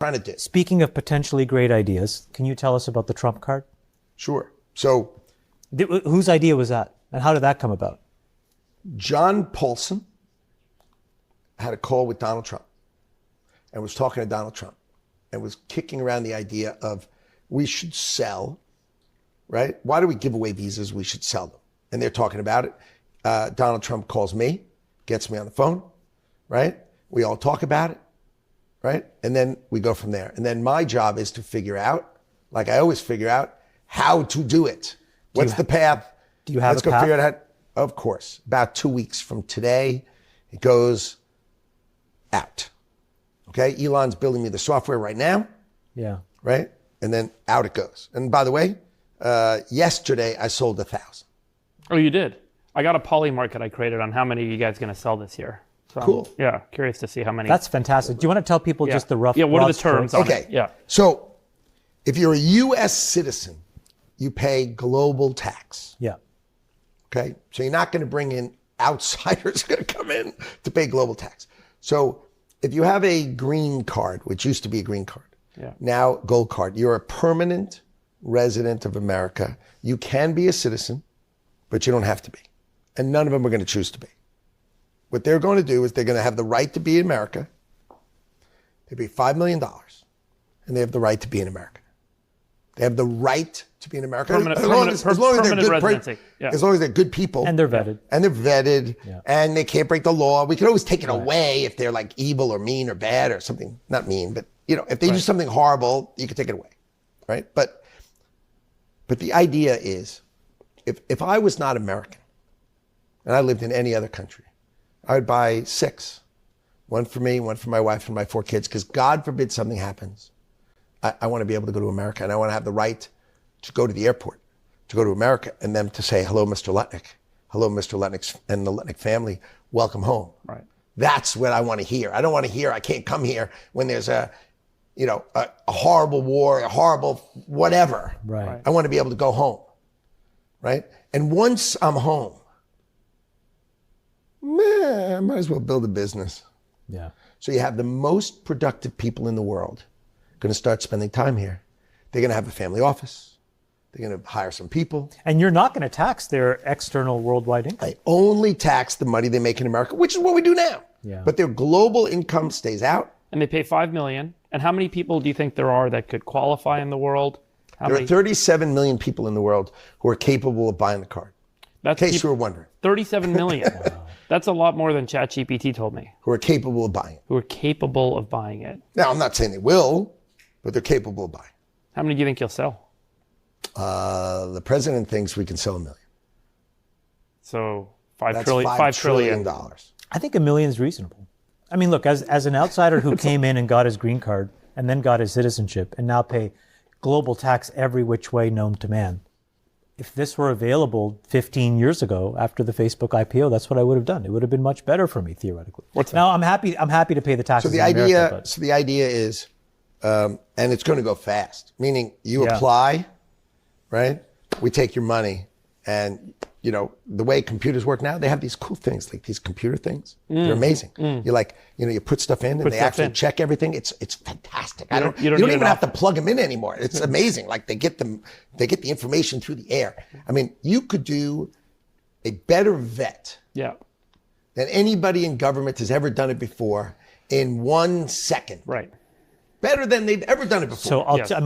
trying to do. Speaking of potentially great ideas, can you tell us about the Trump card? Sure. So Whose idea was that? And how did that come about? John Paulson had a call with Donald Trump and was talking to Donald Trump and was kicking around the idea of we should sell, right? Why do we give away visas? We should sell them. And they're talking about it. Donald Trump calls me, gets me on the phone, right? We all talk about it, right? And then we go from there. And then my job is to figure out, like I always figure out, how to do it. What's the path? Do you have Let's a go path? figure it out. Of course. About 2 weeks from today, it goes out. Okay? Elon's building me the software right now. Yeah. Right? And then out it goes. And by the way, yesterday I sold 1,000. Oh, you did? I got a poly market I created on how many are you guys going to sell this year. So Cool. Yeah, curious to see how many. That's fantastic. Do you want to tell people just the rough? Yeah, what are the broad terms strokes? on Okay. it? Yeah. So if you're a U.S. citizen, you pay global tax. Yeah. Okay? So you're not going to bring in outsiders going to come in to pay global tax. So if you have a green card, which used to be a green card, now gold card, you're a permanent resident of America. You can be a citizen, but you don't have to be. And none of them are going to choose to be. What they're going to do is they're going to have the right to be in America. They pay $5 million, and they have the right to be in America. They have the right to be in America. As long as they're good, as long as they're good people. And they're vetted. And they're vetted, and they can't break the law. We can always take it away if they're like evil or mean or bad or something. Not mean, but if they do something horrible, you can take it away, right? But the idea is, if I was not American, and I lived in any other country, I would buy 6. One for me, one for my wife and my 4 kids, because God forbid something happens. I want to be able to go to America, and I want to have the right to go to the airport, to go to America, and them to say, hello, Mr. Lutnick. Hello, Mr. Lutnick and the Lutnick family. Welcome home. Right. That's what I want to hear. I don't want to hear I can't come here when there's a horrible war, a horrible whatever. Right. I want to be able to go home, right? And once I'm home, I might as well build a business. Yeah. So you have the most productive people in the world going to start spending time here. They're going to have a family office. They're going to hire some people. And you're not going to tax their external worldwide income. I only tax the money they make in America, which is what we do now. Yeah. But their global income stays out. And they pay $5 million. And how many people do you think there are that could qualify in the world? There are 37 million people in the world who are capable of buying the card. In case you were wondering. 37 million. Wow. That's a lot more than ChatGPT told me. Who are capable of buying it. Who are capable of buying it. Now, I'm not saying they will, but they're capable of buying. How many do you think you'll sell? The president thinks we can sell 1 million. So That's $5 trillion. I think 1 million is reasonable. I mean, look, as an outsider who came in and got his green card and then got his citizenship and now pay global tax every which way known to man. If this were available 15 years ago after the Facebook IPO, that's what I would have done. It would have been much better for me theoretically. Now I'm happy to pay the taxes. So the idea is, and it's going to go fast. Meaning you apply, right? We take your money, and the way computers work now, they have these cool things, like these computer things. They're amazing. You you put stuff in, and they actually check everything. It's fantastic. You don't even have to plug them in anymore. It's amazing. Like they get the information through the air. I mean, you could do a better vet than anybody in government has ever done it before in 1 second. Right. Better than they've ever done it before. So